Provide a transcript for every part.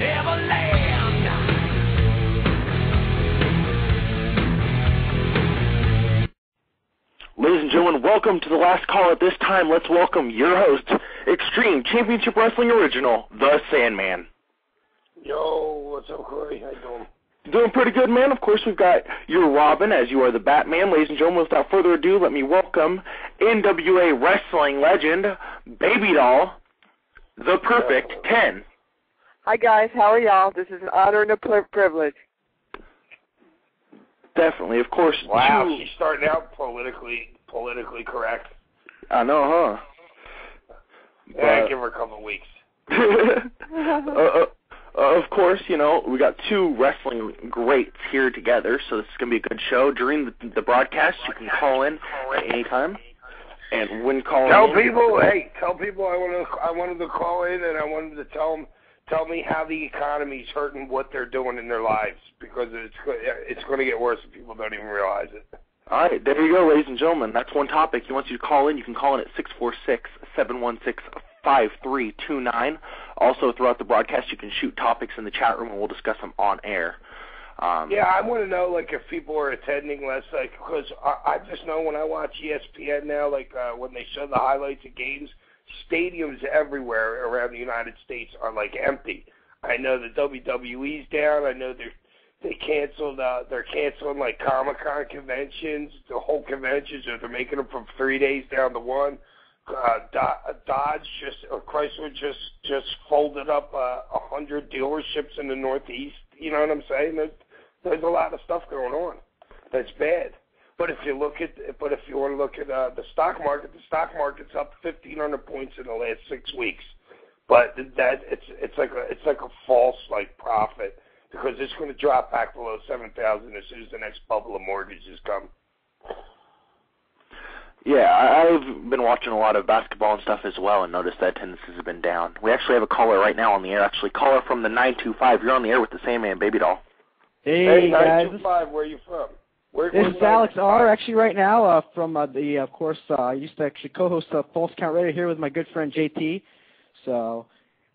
Ladies and gentlemen, welcome to the last call. At this time, let's welcome your host, Extreme Championship Wrestling Original, the Sandman. Yo, what's up, Corey? How you doing? Doing pretty good, man. Of course, we've got your Robin, as you are the Batman. Ladies and gentlemen, without further ado, let me welcome NWA Wrestling legend, Baby Doll, the Perfect 10. Hi, guys. How are y'all? This is an honor and a privilege. Definitely, of course. Wow, she's starting out politically correct. I know, huh? Yeah, give her a couple of weeks. Of course, you know, we got two wrestling greats here together, so this is going to be a good show. During the broadcast, you can call in at any time. And when calling tell people I wanted to call in and I wanted to tell me how the economy's hurting what they're doing in their lives, because it's going to get worse if people don't even realize it. All right, there you go, ladies and gentlemen. That's one topic. He wants you to call in. You can call in at 646-716-5329. Also, throughout the broadcast, you can shoot topics in the chat room, and we'll discuss them on air. Yeah, I want to know, like, if people are attending less, like, because I just know when I watch ESPN now, like, when they show the highlights of games, stadiums everywhere around the United States are, like, empty. I know the WWE's down. I know they're canceling, like, Comic-Con conventions, the whole conventions, or they're making them from 3 days down to one. Chrysler just folded up 100 dealerships in the Northeast. You know what I'm saying? There's a lot of stuff going on that's bad. But if you want to look at the stock market's up 1,500 points in the last 6 weeks. But it's like a false like profit, because it's going to drop back below 7,000 as soon as the next bubble of mortgages come. Yeah, I've been watching a lot of basketball and stuff as well, and noticed that attendances have been down. We actually have a caller right now on the air. Actually, caller from the 925. You're on the air with the Sandman, Baby Doll. Hey guys. 925. Where are you from? This is Alex R. Actually, right now from I used to actually co-host False Count Radio here with my good friend JT. So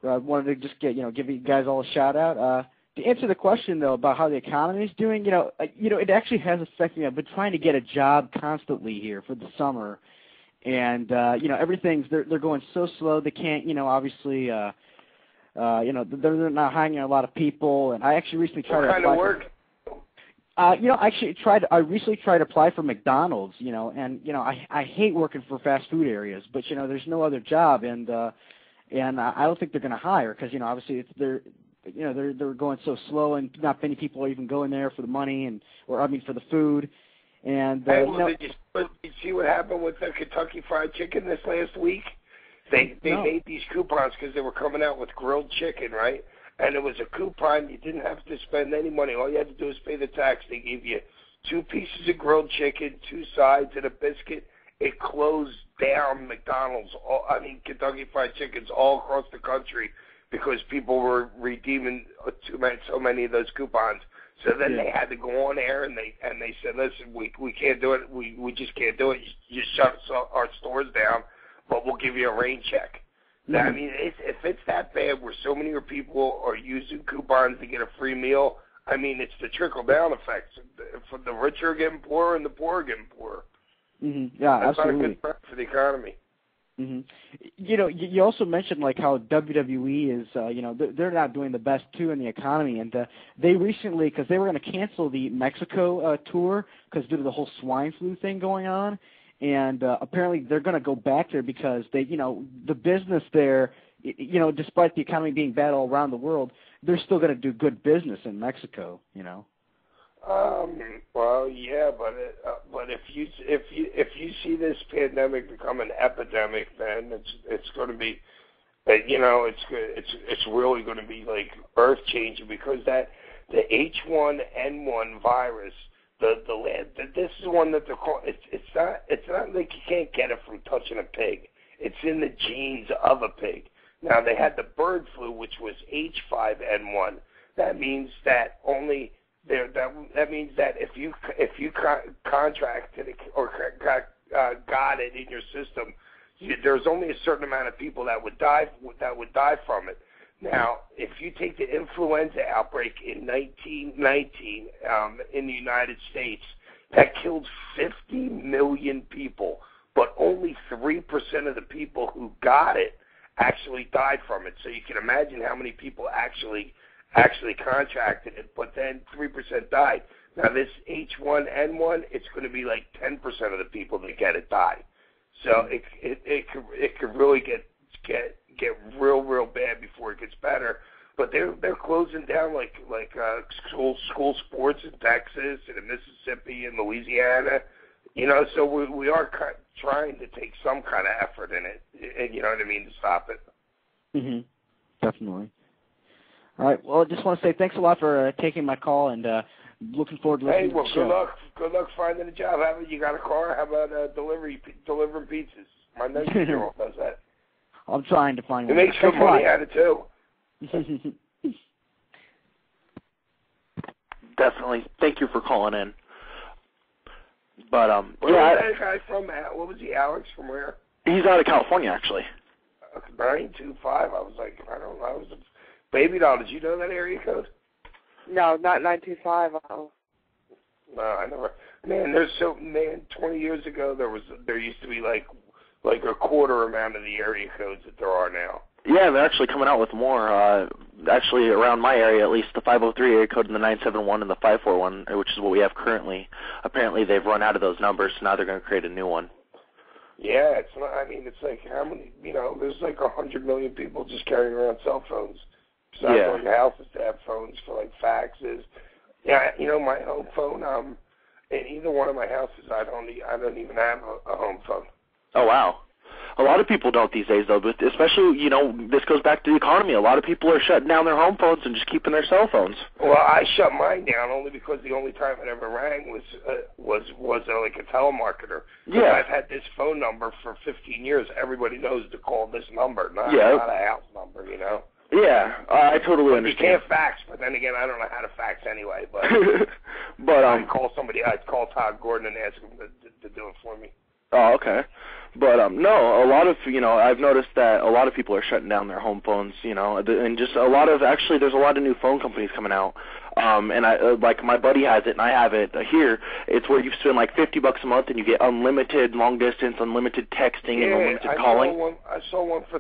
I wanted to just give you guys all a shout out. To answer the question, though, about how the economy is doing, it actually has affected me. I've been trying to get a job constantly here for the summer, and everything's they're going so slow. They can't, obviously, they're not hiring a lot of people. And I actually recently tried to apply. What kind of work? I recently tried to apply for McDonald's, and I hate working for fast food areas, but there's no other job, and I don't think they're going to hire, because obviously they're going so slow, and not many people are even going there for the money for the food. And did you see what happened with the Kentucky Fried Chicken this last week? They made these coupons because they were coming out with grilled chicken, right? And it was a coupon. You didn't have to spend any money. All you had to do was pay the tax. They gave you 2 pieces of grilled chicken, 2 sides, and a biscuit. It closed down McDonald's, Kentucky Fried Chickens all across the country, because people were redeeming so many of those coupons. So then they had to go on air, and they said, listen, we can't do it. We just can't do it. You shut our stores down, but we'll give you a rain check. Mm-hmm. If it's that bad where so many people are using coupons to get a free meal, it's the trickle-down effect. The rich are getting poorer and the poor are getting poorer. Mm-hmm. Yeah, that's absolutely. not a good threat for the economy. Mm-hmm. You also mentioned like how WWE is, they're not doing the best too in the economy, and they recently, because they were going to cancel the Mexico tour because due to the whole swine flu thing going on, and apparently they're going to go back there because they, the business there, despite the economy being bad all around the world, they're still going to do good business in Mexico, Well, yeah, but if you see this pandemic become an epidemic, then it's going to be, it's really going to be like earth changing, because the H1N1 virus, this is one that they're calling. It's not like you can't get it from touching a pig. It's in the genes of a pig. Now they had the bird flu, which was H5N1. That means that only. That means that if you contracted it or got it in your system, there's only a certain amount of people that would die from it. Now, if you take the influenza outbreak in 1919 in the United States, that killed 50 million people, but only 3% of the people who got it actually died from it. So you can imagine how many people actually contracted it, but then 3% died. Now this H1N1, it's going to be like 10% of the people that get it die. So it could really get real bad before it gets better. But they're closing down like school sports in Texas and in Mississippi and Louisiana. You know, so we are trying to take some kind of effort in it, and you know what I mean, to stop it. Mhm. Definitely. All right. Well, I just want to say thanks a lot for taking my call, and looking forward to listening to the show. Good luck finding a job. You got a car? How about delivering pizzas? My 19-year-old does that. I'm trying to find one. It makes good money at it too. Definitely. Thank you for calling in. But where was that guy from? What was he? Alex from where? He's out of California, actually. 925. I was like, I don't know. I was Baby Doll. Did you know that area code? No, not 925. No, I never. Man, 20 years ago there used to be like a quarter amount of the area codes that there are now. Yeah, they're actually coming out with more. Actually, around my area, at least, the 503 area code and the 971 and the 541, which is what we have currently. Apparently, they've run out of those numbers, so now they're going to create a new one. Yeah, it's not. I mean, it's like how many? You know, there's like 100 million people just carrying around cell phones. So I'm going to houses to have phones for like faxes. Yeah, you know, my home phone. In either one of my houses, I don't even have a home phone. Oh wow. A lot of people don't these days, though, but especially, you know, this goes back to the economy. A lot of people are shutting down their home phones and just keeping their cell phones. Well, I shut mine down only because the only time it ever rang was like a telemarketer. Yeah. I've had this phone number for 15 years. Everybody knows to call this number, not a house number, you know? Yeah, I totally understand. You can't fax, but then again, I don't know how to fax anyway. But I'd call Todd Gordon and ask him to do it for me. Oh, okay. But, no, a lot of, you know, I've noticed that a lot of people are shutting down their home phones, you know, and just a lot of, actually, there's a lot of new phone companies coming out. And like my buddy has it and I have it here. It's where you spend like $50 a month and you get unlimited long distance, unlimited texting, and unlimited calling. I saw one for